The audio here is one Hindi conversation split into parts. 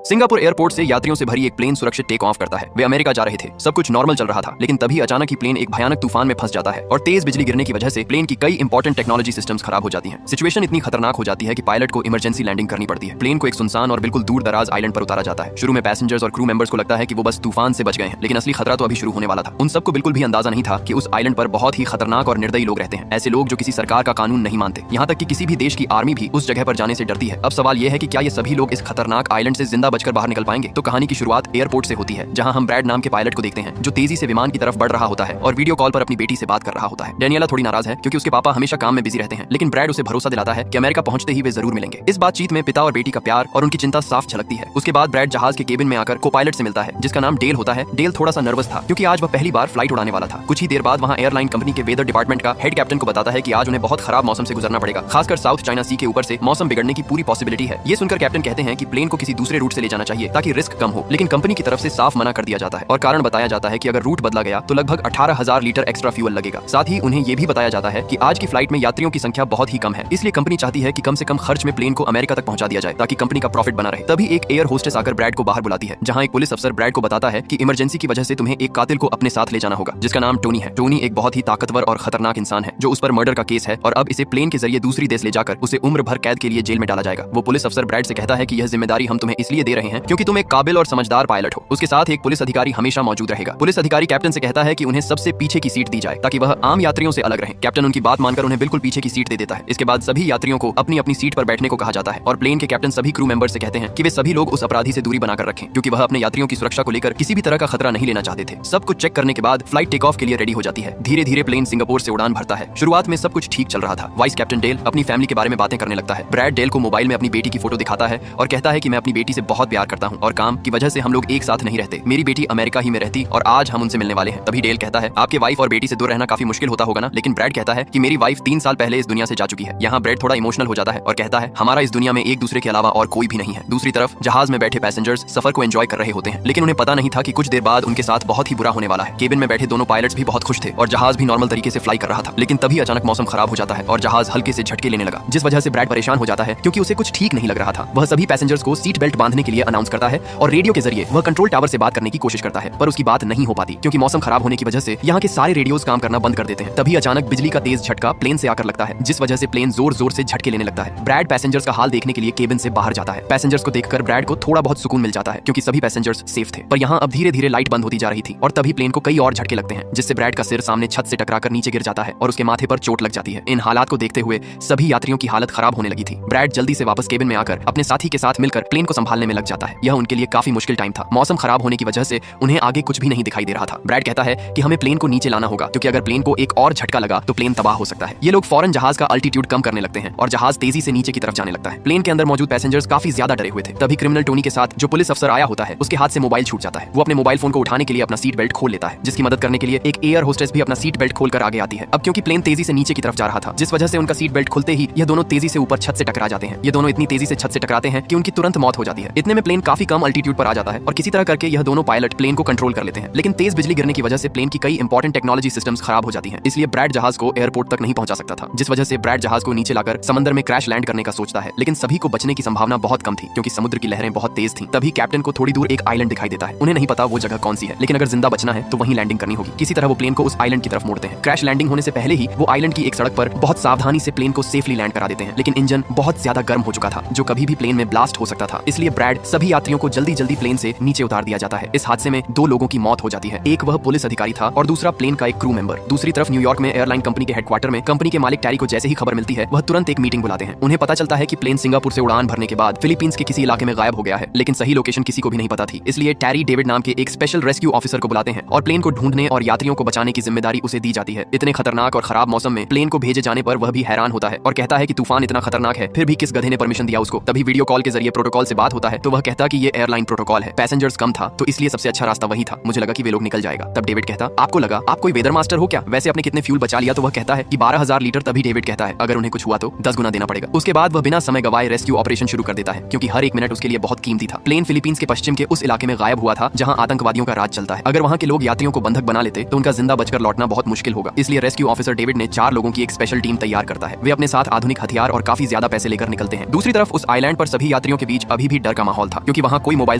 सिंगापुर एयरपोर्ट से यात्रियों से भरी एक प्लेन सुरक्षित टेक ऑफ करता है। वे अमेरिका जा रहे थे, सब कुछ नॉर्मल चल रहा था, लेकिन तभी अचानक ही प्लेन एक भयानक तूफान में फंस जाता है और तेज बिजली गिरने की वजह से प्लेन की कई इंपॉर्टेंट टेक्नोलॉजी सिस्टम्स खराब हो जाती हैं। सिचुएशन इतनी खतरनाक हो जाती है कि पायलट को इमरजेंसी लैंडिंग करनी पड़ती है। प्लेन को एक सुनसान और बिल्कुल दूर दराज आइलैंड पर उतारा जाता है। शुरू में पैसेंजर्स और क्रू मेंबर्स को लगता है कि वो बस तूफान से बच गए हैं, लेकिन असली खतरा तो अभी शुरू होने वाला था। उन सबको बिल्कुल भी अंदाजा नहीं था कि उस आइलैंड पर बहुत ही खतरनाक और निर्दयी लोग रहते हैं, ऐसे लोग जो किसी सरकार का कानून नहीं मानते। यहाँ तक कि किसी भी देश की आर्मी भी उस जगह पर जाने से डरती है। अब सवाल यह है कि क्या ये सभी लोग इस खतरनाक आइलैंड से जिंदा बचकर बाहर निकल पाएंगे? तो कहानी की शुरुआत एयरपोर्ट से होती है, जहाँ हम ब्रैड नाम के पायलट को देखते हैं, जो तेजी से विमान की तरफ बढ़ रहा होता है और वीडियो कॉल पर अपनी बेटी से बात कर रहा होता है। डेनियला थोड़ी नाराज है क्योंकि उसके पापा हमेशा काम में बिजी रहते हैं, लेकिन ब्रैड उसे भरोसा दिलाता है कि अमेरिका पहुंचते ही वे जरूर मिलेंगे। इस बातचीत में पिता और बेटी का प्यार और उनकी चिंता साफ झलकती है। उसके बाद ब्रैड जहाज के केबिन में आकर को पायलट से मिलता है, जिसका नाम डेल होता है। डेल थोड़ा सा नर्वस था क्योंकि आज वह पहली बार फ्लाइट उड़ाने वाला था। कुछ ही देर बाद वहाँ एयरलाइन कंपनी के वेदर डिपार्टमेंट का हेड कैप्टन को बताता है कि आज उन्हें बहुत खराब मौसम से गुजरना पड़ेगा, खासकर साउथ चाइना सी के ऊपर से मौसम बिगड़ने की पूरी पॉसिबिलिटी है। ये सुनकर कैप्टन कहते हैं कि प्लेन को किसी दूसरे रूट से ले जाना चाहिए ताकि रिस्क कम हो, लेकिन कंपनी की तरफ से साफ मना कर दिया जाता है और कारण बताया जाता है कि अगर रूट बदला गया तो लगभग 18,000 लीटर एक्स्ट्रा फ्यूल लगेगा। साथ ही उन्हें यह भी बताया जाता है कि आज की फ्लाइट में यात्रियों की संख्या बहुत ही कम है, इसलिए कंपनी चाहती है कि कम से कम खर्च में प्लेन को अमेरिका तक पहुंचा दिया जाए ताकि कंपनी का प्रॉफिट बना रहे। तभी एक एयर होस्टेस आकर ब्रैड को बाहर बुलाती है, जहां एक पुलिस अफसर ब्रैड को बताता है कि इमरजेंसी की वजह से तुम्हें एक कातिल को अपने साथ ले जाना होगा, जिसका नाम टोनी है। टोनी एक बहुत ही ताकतवर और खतरनाक इंसान है जो उस पर मर्डर का केस है और अब इसे प्लेन के जरिए दूसरी देश ले जाकर उसे उम्र भर कैद के लिए जेल में डाला जाएगा। वो पुलिस अफसर ब्रैड से कहता है कि यह जिम्मेदारी हम तुम्हें इसलिए दे रहे हैं क्योंकि तुम एक काबिल और समझदार पायलट हो। उसके साथ एक पुलिस अधिकारी हमेशा मौजूद रहेगा। पुलिस अधिकारी कैप्टन से कहता है कि उन्हें सबसे पीछे की सीट दी जाए ताकि वह आम यात्रियों से अलग रहे। कैप्टन उनकी बात मानकर उन्हें बिल्कुल पीछे की सीट दे देता है। इसके बाद सभी यात्रियों को अपनी अपनी सीट पर बैठने को कहा जाता है और प्लेन के कैप्टन सभी क्रू मेंबर से कहते हैं कि वे सभी लोग उस अपराधी से दूरी बनाकर रखें, क्योंकि वह अपने यात्रियों की सुरक्षा को लेकर किसी भी तरह का खतरा नहीं लेना चाहते थे। सब कुछ चेक करने के बाद फ्लाइट टेक ऑफ के लिए रेडी हो जाती है। धीरे धीरे प्लेन सिंगापुर से उड़ान भरता है। शुरुआत में सब कुछ ठीक चल रहा था। वाइस कैप्टन डेल अपनी फैमिली के बारे में बातें करने लगता है। ब्रैड डेल को मोबाइल में अपनी बेटी की फोटो दिखाता है और कहता है कि मैं अपनी बेटी से बहुत प्यार करता हूँ और काम की वजह से हम लोग एक साथ नहीं रहते। मेरी बेटी अमेरिका ही में रहती और आज हम उनसे मिलने वाले हैं। तभी डेल कहता है, आपके वाइफ और बेटी से दूर रहना काफी मुश्किल होता होगा ना? लेकिन ब्रैड कहता है कि मेरी वाइफ 3 साल पहले इस दुनिया से जा चुकी है। यहाँ ब्रैड थोड़ा इमोशनल हो जाता है और कहता है, हमारा इस दुनिया में एक दूसरे के अलावा और कोई भी नहीं है। दूसरी तरफ जहाज में बैठे पैसेंजर्स सफर को एंजॉय कर रहे होते हैं, लेकिन उन्हें पता नहीं था कि कुछ देर बाद उनके साथ बहुत ही बुरा होने वाला है। केबिन में बैठे दोनों पायलट्स भी बहुत खुश थे और जहाज भी नॉर्मल तरीके से फ्लाई कर रहा था, लेकिन तभी अचानक मौसम खराब हो जाता है और जहाज हल्के से झटके लेने लगा, जिस वजह से ब्रैड परेशान हो जाता है क्योंकि उसे कुछ ठीक नहीं लग रहा था। वह सभी पैसेंजर्स को सीट बेल्ट बांधने के लिए अनाउंस करता है और रेडियो के जरिए वह कंट्रोल टावर से बात करने की कोशिश करता है, पर उसकी बात नहीं हो पाती क्योंकि मौसम खराब होने की वजह से यहाँ के सारे रेडियोज काम करना बंद कर देते हैं। तभी अचानक बिजली का तेज झटका प्लेन से आकर लगता है, जिस वजह से प्लेन जोर जोर से झटके लेने लगता है। ब्रैड पैसेंजर्स का हाल देखने के लिए केबिन से बाहर जाता है। पैसेंजर्स को देखकर ब्रैड को थोड़ा बहुत सुकून मिल जाता है क्योंकि सभी पैसेंजर्स सेफ थे, पर यहाँ अब धीरे धीरे लाइट बंद होती जा रही थी और तभी प्लेन को कई और झटके लगते हैं, जिससे ब्रैड का सिर सामने छत से टकराकर नीचे गिर जाता है और उसके माथे पर चोट लग जाती है। इन हालात को देखते हुए सभी यात्रियों की हालत खराब होने लगी थी। ब्रैड जल्दी से वापस केबिन में आकर अपने साथी के साथ मिलकर प्लेन को संभालने में लग जाता है। यह उनके लिए काफी मुश्किल टाइम था। मौसम खराब होने की वजह से उन्हें आगे कुछ भी नहीं दिखाई दे रहा था। ब्रैड कहता है कि हमें प्लेन को नीचे लाना होगा क्योंकि अगर प्लेन को एक और झटका लगा तो प्लेन तबाह हो सकता है। ये लोग फौरन जहाज का अल्टीट्यूड कम करने लगते हैं और जहाज तेजी से नीचे की तरफ जाने लगता है। प्लेन के अंदर मौजूद पैसेंजर्स काफी ज्यादा डरे हुए थे। तभी क्रिमिनल टोनी के साथ जो पुलिस अफसर आया होता है, उसके हाथ से मोबाइल छूट जाता है। वो अपने मोबाइल फोन को उठाने के लिए अपना सीट बेल्ट खोल लेता है, जिसकी मदद करने के लिए एक एयर होस्टेस भी अपना सीट बेल्ट खोलकर आगे आती है। अब क्योंकि प्लेन तेजी से नीचे की तरफ जा रहा था, जिस वजह से उनका सीट बेल्ट खुलते ही यह दोनों तेजी से ऊपर छत से टकरा जाते हैं। ये दोनों इतनी तेजी से छत से टकराते हैं कि उनकी तुरंत मौत हो जाती है। इतने में प्लेन काफी कम अल्टीट्यूड पर आ जाता है और किसी तरह करके यह दोनों पायलट प्लेन को कंट्रोल कर लेते हैं, लेकिन तेज बिजली गिरने की वजह से प्लेन की कई इंपॉर्टेंट टेक्नोलॉजी सिस्टम्स खराब हो जाती हैं। इसलिए ब्रैड जहाज को एयरपोर्ट तक नहीं पहुंचा सकता था, जिस वजह से ब्रैड जहाज को नीचे लाकर समंदर में क्रैश लैंड करने का सोचता है, लेकिन सभी को बचने की संभावना बहुत कम थी क्योंकि समुद्र की लहरें बहुत तेज थीं। तभी कैप्टन को थोड़ी दूर एक आइलैंड दिखाई देता है। उन्हें नहीं पता वो जगह कौन सी है, लेकिन अगर जिंदा बचना है तो वहीं लैंडिंग करनी होगी। किसी तरह वो प्लेन को उस आइलैंड की तरफ मोड़ते हैं। क्रैश लैंडिंग होने से पहले ही वो आइलैंड की एक सड़क पर बहुत सावधानी से प्लेन को सेफली लैंड करा देते हैं, लेकिन इंजन बहुत ज्यादा गर्म हो चुका था जो कभी भी प्लेन में ब्लास्ट हो सकता था। इसलिए ब्रैड सभी यात्रियों को जल्दी जल्दी प्लेन से नीचे उतार दिया जाता है। इस हादसे में 2 लोगों की मौत हो जाती है। एक वह पुलिस अधिकारी था और दूसरा प्लेन का एक क्रू मेंबर। दूसरी तरफ न्यूयॉर्क में एयरलाइन कंपनी के हेडक्वार्टर में कंपनी के मालिक टैरी को जैसे ही खबर मिलती है, वह तुरंत एक मीटिंग बुलाते हैं। उन्हें पता चलता है कि प्लेन सिंगापुर से उड़ान भरने के बाद फिलीपींस के किसी इलाके में गायब हो गया है, लेकिन सही लोकेशन किसी को भी नहीं पता थी। इसलिए टैरी डेविड नाम के एक स्पेशल रेस्क्यू ऑफिसर को बुलाते हैं और प्लेन को ढूंढने और यात्रियों को बचाने की जिम्मेदारी उसे दी जाती है। इतने खतरनाक और खराब मौसम में प्लेन को भेजे जाने पर वह भी हैरान होता है और कहता है कि तूफान इतना खतरनाक है, फिर भी किस गधे ने परमिशन दिया उसको। तभी वीडियो कॉल के जरिए प्रोटोकॉल से बात होता है तो वह कहता कि ये एयरलाइन प्रोटोकॉल है, पैसेंजर्स कम था तो इसलिए सबसे अच्छा रास्ता वही था। मुझे लगा कि वे लोग निकल जाएगा। तब डेविड कहता, आपको लगा आप कोई वेदर मास्टर हो क्या? वैसे आपने कितने फ्यूल बचा लिया? तो वह कहता है कि 12,000 लीटर। तभी डेविड कहता है, अगर उन्हें कुछ हुआ तो 10 गुना देना पड़ेगा। उसके बाद वह बिना समय गवाए रेस्क्यू ऑपरेशन शुरू कर देता है क्योंकि हर एक मिनट उसके लिए बहुत कीमती था। प्लेन फिलीपींस के पश्चिम के उस इलाके में गायब हुआ था जहां आतंकवादियों का राज चलता है। अगर वहां के लोग यात्रियों को बंधक बना लेते तो उनका जिंदा बचकर लौटना बहुत मुश्किल होगा। इसलिए रेस्क्यू ऑफिसर डेविड ने 4 लोगों की एक स्पेशल टीम तैयार करता है। वे अपने साथ आधुनिक हथियार और काफी ज्यादा पैसे लेकर निकलते हैं। दूसरी तरफ उस आइलैंड पर सभी यात्रियों के बीच अभी भी डर का माहौल माहौल था क्योंकि वहाँ कोई मोबाइल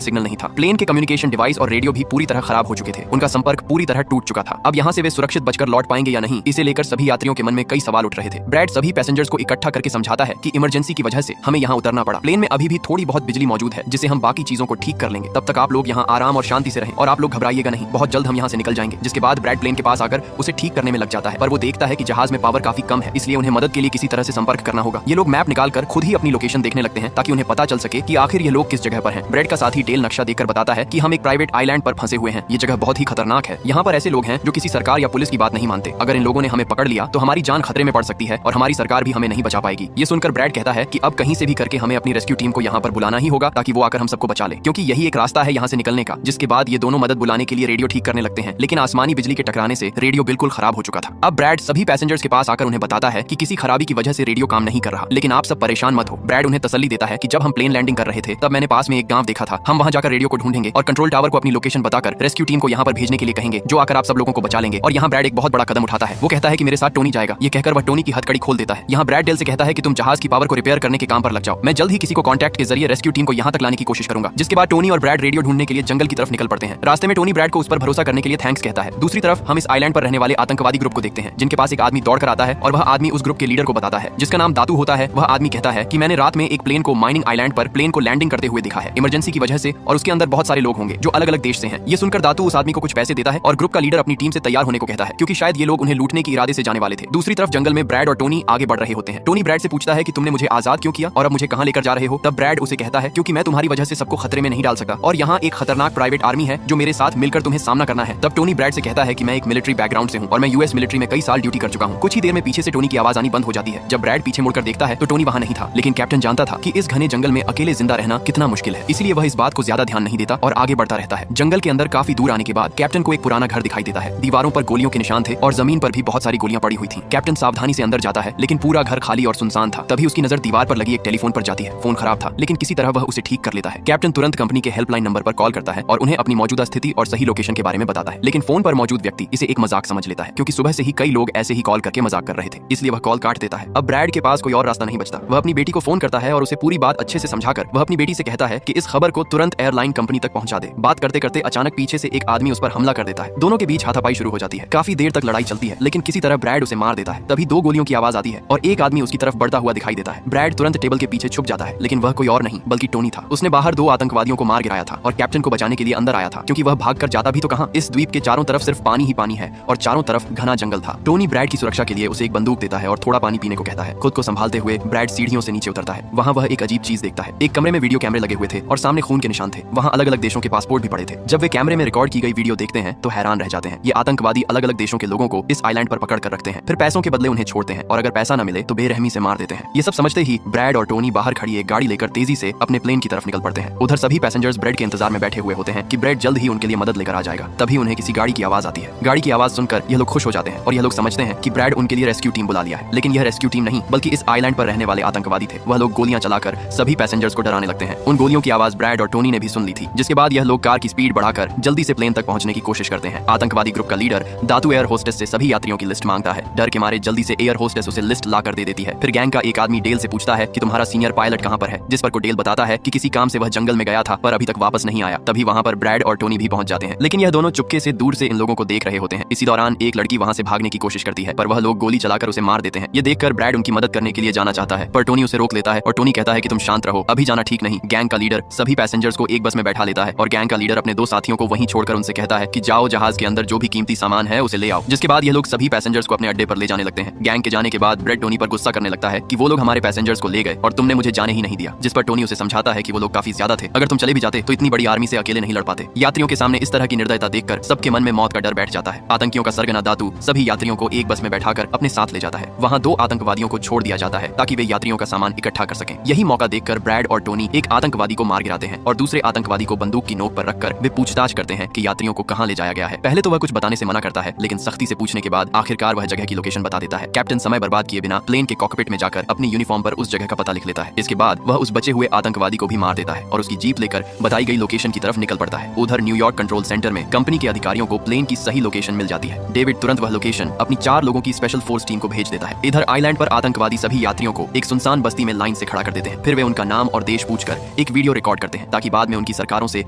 सिग्नल नहीं था। प्लेन के कम्युनिकेशन डिवाइस और रेडियो भी पूरी तरह खराब हो चुके थे। उनका संपर्क पूरी तरह टूट चुका था। अब यहाँ से वे सुरक्षित बचकर लौट पाएंगे या नहीं, इसे लेकर सभी यात्रियों के मन में कई सवाल उठ रहे थे। ब्रैड सभी पैसेंजर्स को इकट्ठा करके समझाता है कि इमरजेंसी की वजह से हमें यहाँ उतरना पड़ा। प्लेन में अभी भी थोड़ी बहुत बिजली मौजूद है जिससे हम बाकी चीजों को ठीक कर लेंगे। तब तक आप लोग यहाँ आराम और शांति से रहें और आप लोग घबराइएगा नहीं, बहुत जल्द हम यहाँ से निकल जाएंगे। जिसके बाद ब्रैड प्लेन के पास आकर उसे ठीक करने में लग जाता है, पर वो देखता है कि जहाज में पावर काफी कम है, इसलिए उन्हें मदद के लिए किसी तरह से संपर्क करना होगा। ये लोग मैप निकालकर खुद ही अपनी लोकेशन देखने लगते हैं ताकि उन्हें पता चल सके कि आखिर ये लोग किस जगह पर हैं। ब्रैड का साथी डेल नक्शा देखकर बताता है कि हम एक प्राइवेट आइलैंड पर फंसे हुए हैं। ये जगह बहुत ही खतरनाक है। यहाँ पर ऐसे लोग हैं जो किसी सरकार या पुलिस की बात नहीं मानते। अगर इन लोगों ने हमें पकड़ लिया तो हमारी जान खतरे में पड़ सकती है और हमारी सरकार भी हमें नहीं बचा पाएगी। ये सुनकर ब्रैड कहता है कि अब कहीं से भी करके हमें अपनी रेस्क्यू टीम को यहाँ पर बुलाना ही होगा ताकि वो आकर हम सबको बचा ले, क्योंकि यही एक रास्ता है यहाँ से निकलने का। जिसके बाद ये दोनों मदद बुलाने के लिए रेडियो ठीक करने लगते हैं, लेकिन आसमानी बिजली के टकराने से रेडियो बिल्कुल खराब हो चुका था। अब ब्रैड सभी पैसेंजर्स के पास आकर उन्हें बताता है कि किसी खराबी की वजह से रेडियो काम नहीं कर रहा, लेकिन आप सब परेशान मत हो। ब्रैड उन्हें तसल्ली देता है कि जब हम प्लेन लैंडिंग कर रहे थे तब मैंने पास में एक गांव देखा था। हम वहां जाकर रेडियो को ढूंढेंगे और कंट्रोल टावर को अपनी लोकेशन बताकर रेस्क्यू टीम को यहाँ पर भेजने के लिए कहेंगे, जो आकर आप सब लोगों को बचा लेंगे। और यहाँ ब्रैड एक बहुत बड़ा कदम उठाता है। वो कहता है कि मेरे साथ टोनी जाएगा। ये कहकर वह टोनी की हथकड़ी खोल देता है। यहाँ ब्रैड डेल से कहता है कि तुम जहाज की पावर को रिपेयर करने के काम पर लग जाओ। मैं जल्द ही किसी को कॉन्टैक्ट के जरिए रेस्क्यू टीम को यहाँ तक लाने की कोशिश करूंगा। जिसके बाद टोनी और ब्रैड रेडियो ढूंढने के लिए जंगल की तरफ निकल पड़ते हैं। रास्ते में टोनी ब्रैड को उस पर भरोसा करने के लिए थैंक्स कहता है। दूसरी तरफ हम इस आइलैंड पर रहने वाले आतंकवादी ग्रुप को देखते हैं, जिनके पास एक आदमी दौड़कर आता है और वह आदमी उस ग्रुप के लीडर को बताता है, जिसका नाम दातू होता है। वह आदमी कहता है कि मैंने रात में एक प्लेन को माइनिंग आइलैंड पर प्लेन को लैंडिंग करते हुए देखा है इमरजेंसी की वजह से, और उसके अंदर बहुत सारे लोग होंगे जो अलग अलग देश से हैं। ये सुनकर दातू उस आदमी को कुछ पैसे देता है और ग्रुप का लीडर अपनी टीम से तैयार होने को कहता है, क्योंकि शायद ये लोग उन्हें लूटने के इरादे से जाने वाले थे। दूसरी तरफ जंगल में ब्रैड और टोनी आगे बढ़ रहे होते हैं। टोनी ब्रैड से पूछता है कि तुमने मुझे आजाद क्यों किया और अब मुझे कहां लेकर जा रहे हो। तब ब्रैड उसे कहता है क्योंकि मैं तुम्हारी वजह से सबको खतरे में नहीं डाल सकता और यहाँ एक खतरनाक प्राइवेट आर्मी है जो मेरे साथ मिलकर तुम्हें सामना करना है। तब टोनी ब्रैड से कहता है कि मैं एक मिलिट्री बैकग्राउंड से हूँ और मैं यूएस मिलिट्री में कई साल ड्यूटी कर चुका हूँ। कुछ ही देर में पीछे से टोनी की आवाज आनी बंद हो जाती है। जब ब्रैड पीछे मुड़कर देखता है तो टोनी वहाँ नहीं था, लेकिन कैप्टन जानता था कि इस घने जंगल में अकेले जिंदा रहना कितना मुश्किल है, इसलिए वह इस बात को ज्यादा ध्यान नहीं देता और आगे बढ़ता रहता है। जंगल के अंदर काफी दूर आने के बाद कैप्टन को एक पुराना घर दिखाई देता है। दीवारों पर गोलियों के निशान थे और जमीन पर भी बहुत सारी गोलियां पड़ी हुई थी। कैप्टन सावधानी से अंदर जाता है, लेकिन पूरा घर खाली और सुनसान था। तभी उसकी नजर दीवार पर लगी एक टेलीफोन पर जाती है। फोन खराब था, लेकिन किसी तरह वह उसे ठीक कर लेता है। कैप्टन तुरंत कंपनी के हेल्पलाइन नंबर पर कॉल करता है और उन्हें अपनी मौजूदा स्थिति और सही लोकेशन के बारे में बताता है। लेकिन फोन पर मौजूद व्यक्ति इसे एक मजाक समझ लेता है, क्योंकि सुबह से ही कई लोग ऐसे ही कॉल करके मजाक कर रहे थे, इसलिए वह कॉल काट देता है। अब ब्रैड के पास कोई और रास्ता नहीं बचता। वह अपनी बेटी को फोन करता है और उसे पूरी बात अच्छे से समझाकर वह अपनी बेटी से कहता है कि इस खबर को तुरंत एयरलाइन कंपनी तक पहुंचा दे। बात करते करते अचानक पीछे से एक आदमी उस पर हमला कर देता है। दोनों के बीच हाथापाई शुरू हो जाती है। काफी देर तक लड़ाई चलती है, लेकिन किसी तरह ब्रैड उसे मार देता है। तभी 2 गोलियों की आवाज आती है और एक आदमी उसकी तरफ बढ़ता हुआ दिखाई देता है। ब्रैड तुरंत टेबल के पीछे छुप जाता है, लेकिन वह कोई और नहीं बल्कि टोनी था। उसने बाहर 2 आतंकवादियों को मार गिराया था और कैप्टन को बचाने के लिए अंदर आया था, क्योंकि वह भागकर जाता भी तो कहां, इस द्वीप के चारों तरफ सिर्फ पानी ही पानी है और चारों तरफ घना जंगल था। टोनी ब्रैड की सुरक्षा के लिए उसे एक बंदूक देता है और थोड़ा पानी पीने को कहता है। खुद को संभालते हुए ब्रैड सीढ़ियों से नीचे उतरता है। वहां वह एक अजीब चीज देखता है। एक कमरे में वीडियो कैमरे लगे हुए थे और सामने खून के निशान थे। वहां अलग अलग देशों के पासपोर्ट भी पड़े थे। जब वे कैमरे में रिकॉर्ड की गई वीडियो देखते हैं तो हैरान रह जाते हैं। ये आतंकवादी अलग अलग देशों के लोगों को इस आइलैंड पर पकड़ कर रखते हैं, फिर पैसों के बदले उन्हें छोड़ते हैं और अगर पैसा न मिले तो बेरहमी से मार देते हैं। ये सब समझते ही ब्रैड और टोनी बाहर खड़ी एक गाड़ी लेकर तेजी से अपने प्लेन की तरफ निकल पड़ते हैं। उधर सभी पैसेंजर्स ब्रैड के इंतजार में बैठे हुए होते हैं कि ब्रैड जल्द ही उनके लिए मदद लेकर आ जाएगा। तभी उन्हें किसी गाड़ी की आवाज आती है। गाड़ी की आवाज सुनकर यह लोग खुश हो जाते हैं और यह लोग समझते हैं कि ब्रैड उनके लिए रेस्क्यू टीम बुला लिया है। लेकिन यह रेस्क्यू टीम नहीं बल्कि इस आइलैंड पर रहने वाले आतंकवादी थे। वह लोग गोलियां चलाकर सभी पैसेंजर्स को डराने लगते हैं। उन गोलियों की आवाज ब्रैड और टोनी ने भी सुन ली थी, जिसके बाद यह लोग कार की स्पीड बढ़ाकर जल्दी से प्लेन तक पहुंचने की कोशिश करते हैं। आतंकवादी ग्रुप का लीडर दातू एयर होस्टेस से सभी यात्रियों की लिस्ट मांगता है। डर के मारे जल्दी से एयर होस्टेस उसे लिस्ट ला कर दे देती है। फिर गैंग का एक आदमी डेल से पूछता है कि तुम्हारा सीनियर पायलट कहां पर है, जिस पर को डेल बताता है कि किसी काम से वह जंगल में गया था पर अभी तक वापस नहीं आया। तभी वहां पर ब्रैड और टोनी भी पहुंच जाते हैं, लेकिन यह दोनों चुपके से दूर से इन लोगों को देख रहे होते हैं। इसी दौरान एक लड़की वहां से भागने की कोशिश करती है, पर वह लोग गोली चलाकर उसे मार देते हैं। ये देखकर ब्रैड उनकी मदद करने के लिए जाना चाहता है, पर टोनी उसे रोक लेता है और टोनी कहता है कि तुम शांत रहो, अभी जाना ठीक नहीं। गैंग का लीडर सभी पैसेंजर्स को एक बस में बैठा लेता है और गैंग का लीडर अपने 2 साथियों को वहीं छोड़कर उनसे कहता है कि जाओ जहाज के अंदर जो भी कीमती सामान है उसे ले आओ। जिसके बाद ये लोग सभी पैसेंजर्स को अपने अड्डे पर ले जाने लगते हैं। गैंग के जाने के बाद ब्रैड टोनी पर गुस्सा करने लगता है कि वो लोग हमारे पैसेंजर्स को ले गए और तुमने मुझे जाने ही नहीं दिया। जिस पर टोनी उसे समझाता है कि वो लोग काफी ज्यादा थे, अगर तुम चले भी जाते तो इतनी बड़ी आर्मी से अकेले नहीं लड़ पाते। यात्रियों के सामने इस तरह की निर्दयता देखकर सबके मन में मौत का डर बैठ जाता है। आतंकियों का सरगना दातू सभी यात्रियों को एक बस में बैठाकर अपने साथ ले जाता है। वहां 2 आतंकवादियों को छोड़ दिया जाता है ताकि वे यात्रियों का सामान इकट्ठा कर सकें। यही मौका देखकर ब्रैड और टोनी एक आतंकवादी को मार गिराते हैं और दूसरे आतंकवादी को बंदूक की नोक पर रखकर वे पूछताछ करते हैं कि यात्रियों को कहां ले जाया गया है। पहले तो वह कुछ बताने से मना करता है, लेकिन सख्ती से पूछने के बाद आखिरकार वह जगह की लोकेशन बता देता है। कैप्टन समय बर्बाद किए बिना प्लेन के कॉकपिट में जाकर अपनी यूनिफॉर्म पर उस जगह का पता लिख लेता है। इसके बाद वह उस बचे हुए आतंकवादी को भी मार देता है और उसकी जीप लेकर बताई गई लोकेशन की तरफ निकल पड़ता है। उधर न्यूयॉर्क कंट्रोल सेंटर में कंपनी के अधिकारियों को प्लेन की सही लोकेशन मिल जाती है। डेविड तुरंत वह लोकेशन अपनी 4 लोगों की स्पेशल फोर्स टीम को भेज देता है। इधर आइलैंड पर आतंकवादी सभी यात्रियों को एक सुनसान बस्ती में लाइन से खड़ा कर देते हैं। फिर वे उनका नाम और देश पूछकर एक वीडियो रिकॉर्ड करते हैं ताकि बाद में उनकी सरकारों से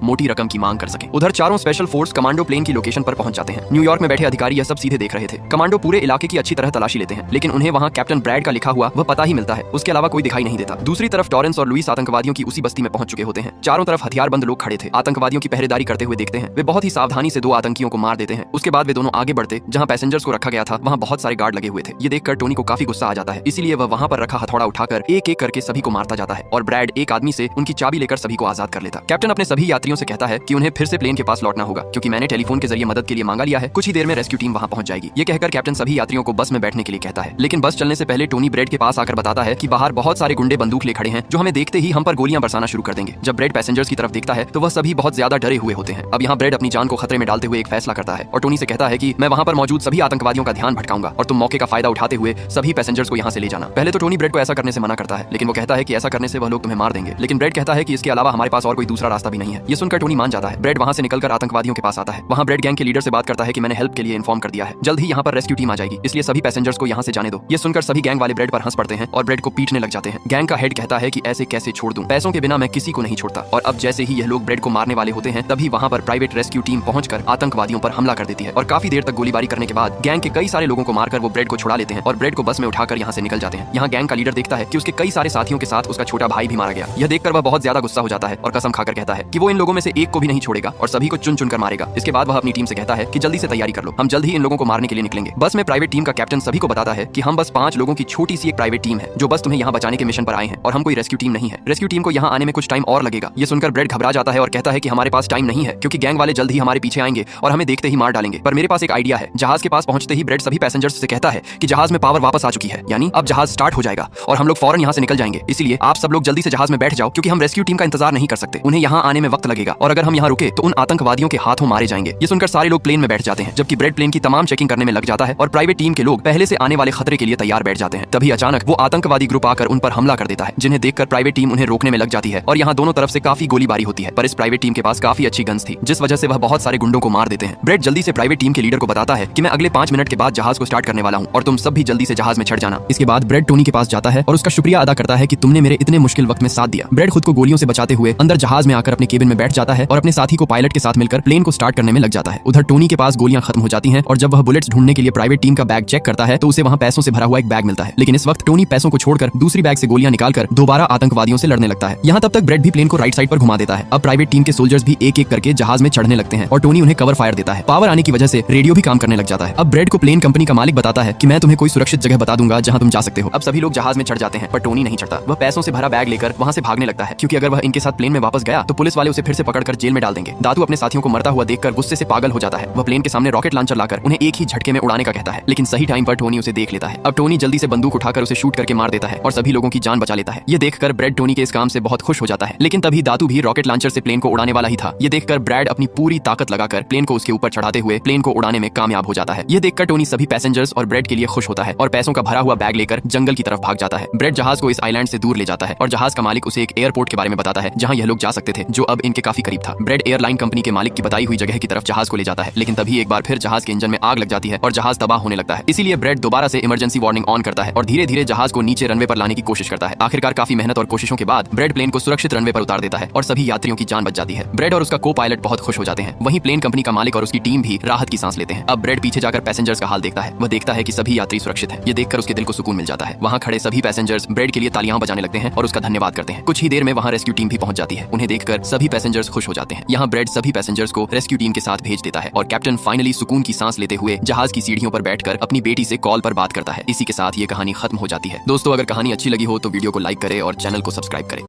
मोटी रकम की मांग कर सके। उधर चारों स्पेशल फोर्स कमांडो प्लेन की लोकेशन पर पहुंच जाते हैं। न्यूयॉर्क में बैठे अधिकारी यह सब सीधे देख रहे थे। कमांडो पूरे इलाके की अच्छी तरह तलाशी लेते हैं, लेकिन उन्हें वहां कैप्टन ब्रैड का लिखा हुआ वह पता ही मिलता है, उसके अलावा कोई दिखाई नहीं देता। दूसरी तरफ टॉरेंस और लुइस आतंकवादियों की उसी बस्ती में पहुंच चुके होते हैं। चारों तरफ हथियारबंद लोग खड़े थे, आतंकवादियों की पहरेदारी करते हुए देखते हैं। वे बहुत ही सावधानी से 2 आतंकियों को मार देते हैं। उसके बाद वे दोनों आगे बढ़ते, जहां पैसेंजर्स को रखा गया था वहां बहुत सारे गार्ड लगे हुए थे। ये देखकर टोनी को काफी गुस्सा आ जाता है, इसीलिए वह वहां पर रखा हथौड़ा उठाकर एक एक करके सभी को मारता जाता है और ब्रैड एक आदमी से उनकी चाबी लेकर सभी को आजाद कर लेता। कैप्टन अपने सभी यात्रियों से कहता है कि उन्हें फिर से प्लेन के पास लौटना होगा, क्योंकि मैंने टेलीफोन के जरिए मदद के लिए मांगा लिया है। कुछ ही देर में रेस्क्यू टीम वहां पहुंच जाएगी। ये कहकर कैप्टन सभी यात्रियों को बस में बैठने के लिए कहता है, लेकिन बस चलने से पहले टोनी ब्रेड के पास आकर बताता है कि बाहर बहुत सारे गुंडे बंदूक ले खड़े हैं, जो हमें देखते ही हम पर गोलियां बरसाना शुरू कर देंगे। जब ब्रेड पैसेंजर्स की तरफ देखता है तो वह सभी बहुत ज्यादा डरे हुए होते हैं। अब यहाँ ब्रेड अपनी जान को खतरे में डालते हुए एक फैसला करता है और टोनी से कहता है कि मैं वहां पर मौजूद सभी आतंकवादियों का ध्यान भटकाऊंगा और तुम मौके का फायदा उठाते हुए सभी पैसेंजर्स को यहाँ से ले जाना। पहले तो टोनी ब्रेड को ऐसा करने से मना करता है, लेकिन वो कहता है कि ऐसा करने से वह लोग तुम्हें मार देंगे। लेकिन ब्रेड कहता है कि इसके अलावा हमारे पास और कोई दूसरा रास्ता भी नहीं है। ये सुनकर टोनी मान जाता है। ब्रेड वहां से निकलकर आतंकवादियों के पास आता है। वहां ब्रेड गैंग के लीडर से बात करता है कि मैंने हेल्प के लिए इन्फॉर्म कर दिया है, जल्द ही यहाँ पर रेस्क्यू टीम आ जाएगी, इसलिए सभी पैसेंजर्स को यहाँ से जाने दो। ये सुनकर सभी गैंग वाले ब्रेड पर हंस पड़ते हैं और ब्रेड को पीटने लग जाते हैं। गैंग का हेड कहता है कि ऐसे कैसे छोड़ दूं, पैसों के बिना मैं किसी को नहीं छोड़ता। और अब जैसे ही यह लोग ब्रेड को मारने वाले होते हैं, तभी वहां पर प्राइवेट रेस्क्यू टीम पहुंचकर आतंकवादियों पर हमला कर देती है और काफी देर तक गोलीबारी करने के बाद गैंग के कई सारे लोगों को मारकर वो ब्रेड को छुड़ा लेते हैं और ब्रेड को बस में उठाकर यहाँ से निकल जाते हैं। यहाँ गैंग का लीडर देखता है कि उसके कई सारे साथियों के साथ उसका छोटा भाई भी मारा गया। यह देखकर वह बहुत ज्यादा गुस्सा हो जाता है और कसम खाकर कहता है कि वो इन लोगों में से एक को भी नहीं छोड़ेगा और सभी को चुन चुन कर मारेगा। इसके बाद वह अपनी टीम से कहता है कि जल्दी से तैयारी कर लो, हम जल्द ही इन लोगों को मारने के लिए निकलेंगे। बस में प्राइवेट टीम का कैप्टन सभी को बताता है कि हम बस 5 लोगों की छोटी सी एक प्राइवेट टीम है जो बस तुम्हें यहाँ बचाने के मिशन पर आए हैं और हम कोई रेस्क्यू टीम नहीं है। रेस्क्यू टीम को यहाँ आने में कुछ टाइम और लगेगा। ये सुनकर ब्रेड घबरा जाता है और कहता है कि हमारे पास टाइम नहीं है, क्योंकि गैंग वाले जल्द ही हमारे पीछे आएंगे और हमें देखते ही मार डालेंगे। पर मेरे पास एक आइडिया है। जहाज के पास पहुंचते ही ब्रेड सभी पैसेंजर्स से कहता है कि जहाज में पावर वापस आ चुकी है, यानी अब जहाज स्टार्ट हो जाएगा और हम लोग फौरन यहाँ से निकल जाएंगे। इसलिए आप सब लोग जल्दी से जहाज में बैठ जाओ, क्योंकि हम रेस्क्यू टीम का इंतजार नहीं कर सकते। उन्हें यहाँ आने में वक्त लगेगा और अगर हम यहाँ रुके तो उन आतंकवादियों के हाथों मारे जाएंगे। ये सुनकर सारे लोग प्लेन में बैठ जाते हैं, जबकि ब्रेड प्लेन की तमाम चेकिंग करने में लग जाता है और प्राइवेट टीम के लोग पहले से आने वाले खतरे के लिए तैयार बैठ जाते हैं। तभी अचानक वो आतंकवादी ग्रुप आकर उन पर हमला कर देता है, जिन्हें देखकर प्राइवेट टीम उन्हें रोकने में लग जाती है और यहाँ दोनों तरफ से काफी गोलीबारी होती है। पर इस प्राइवेट टीम के पास काफी अच्छी गन्स थी, जिस वजह से वह बहुत सारे गुंडों को मार देते हैं। ब्रेड जल्दी से प्राइवेट टीम के लीडर को बताता है कि मैं अगले 5 मिनट के बाद जहाज को स्टार्ट करने वाला हूँ और तुम सब भी जल्दी से जहाज में चढ़ जाना। इसके बाद ब्रेड टोनी के पास जाता है और उसका शुक्रिया अदा करता है कि तुमने मेरे इतने मुश्किल वक्त में साथ दिया। ब्रेड खुद को गोलियों से बचाते हुए अंदर जहाज में आकर अपने केबिन में बैठ जाता है और अपने साथी को पायलट के साथ मिलकर प्लेन को स्टार्ट करने में लग जाता है। उधर टोनी के पास गोलियां खत्म हो जाती हैं और जब वह बुलेट्स ढूंढने के लिए प्राइवेट टीम का बैग चेक करता है तो उसे वहां पैसों से भरा हुआ एक बैग मिलता है। लेकिन इस वक्त टोनी पैसों को छोड़कर दूसरी बैग से गोलियां निकालकर दोबारा आतंकवादियों से लड़ने लगता है। यहाँ तब तक ब्रेड भी प्लेन को राइट साइड पर घुमा देता है। अब प्राइवेट टीम के सोल्जर्स भी एक एक करके जहाज में चढ़ने लगते हैं और टोनी उन्हें कवर फायर देता है। पावर आने की वजह से रेडियो भी काम करने लग जाता है। अब ब्रेड को प्लेन कंपनी का मालिक बताता है कि मैं तुम्हें कोई सुरक्षित जगह बता दूंगा जहां तुम जा सकते हो। अब सभी लोग जहाज में चढ़ जाते हैं, पर टोनी नहीं चढ़ता। वह पैसों से भरा बैग लेकर वहां से भागने लगता है, क्योंकि अगर वह इनके साथ प्लेन में वापस गया तो पुलिस वाले उसे फिर से पकड़कर जेल में डाल देंगे। दादू अपने साथियों को मरता हुआ देखकर गुस्से से पागल हो जाता है। वह प्लेन के सामने रॉकेट लॉन्चर लाकर उन्हें एक ही झटके में उड़ाने का कहता है, लेकिन सही टाइम पर टोनी उसे देख लेता है। अब टोनी जल्दी से बंदूक उठाकर उसे शूट करके मार देता है और सभी लोगों की जान बचा लेता है। ये देखकर ब्रेड टोनी के इस काम से बहुत खुश हो जाता है, लेकिन तभी दादू भी रॉकेट लॉन्चर से प्लेन को उड़ाने वाला ही था। ये देखकर ब्रेड अपनी पूरी ताकत लगाकर प्लेन को उसके ऊपर चढ़ाते हुए प्लेन को उड़ाने में कामयाब हो जाता है। ये देखकर टोनी सभी पैसेंजर्स और ब्रेड के लिए खुश होता है और पैसों का भरा हुआ बैग लेकर जंगल की तरफ भाग जाता है। ब्रेड जहाज को इस आइलैंड से दूर ले जाता है और जहाज का मालिक उसे एक एयरपोर्ट के बारे में बताता है जहां यह लोग जा सकते थे, जो अब इनके काफी करीब था। ब्रेड एयरलाइन कंपनी के मालिक की बताई हुई जगह की तरफ जहाज को ले जाता है, लेकिन तभी एक बार फिर जहाज के इंजन में आग लग जाती है और जहाज तबाह होने लगता है। इसीलिए ब्रेड दोबारा से इमरजेंसी वार्निंग ऑन करता है और धीरे धीरे जहाज को नीचे रनवे पर लाने की कोशिश करता है। आखिरकार काफी मेहनत और कोशिशों के बाद ब्रेड प्लेन को सुरक्षित रनवे पर उतार देता है और सभी यात्रियों की जान बच जाती है। ब्रेड और उसका को पायलट बहुत खुश हो जाते हैं। वहीं प्लेन कंपनी का मालिक और उसकी टीम भी राहत की सांस लेते हैं। अब ब्रेड पीछे जाकर पैसेंजर्स का हाल देखता है। वह देखता है कि सभी यात्री सुरक्षित हैं। ये देखकर उसके दिल को सुकून मिल जाता है। वहां खड़े सभी पैसेंजर्स ब्रेड के लिए तालियां बजाने लगते हैं और उसका धन्यवाद करते हैं। कुछ ही देर में वहां रेस्क्यू टीम भी पहुंच जाती है। उन्हें देखकर सभी पैसेंजर्स खुश हो जाते हैं। यहाँ ब्रेड सभी पैसेंजर्स को रेस्क्यू टीम के साथ भेज देता है और कैप्टन फाइनली सुकून की सांस लेते हुए जहाज की सीढ़ियों पर बैठकर अपनी बेटी से कॉल पर बात करता है। इसी के साथ ये कहानी खत्म हो जाती है। दोस्तों, अगर कहानी अच्छी लगी हो तो वीडियो को लाइक करें और चैनल को सब्सक्राइब करें।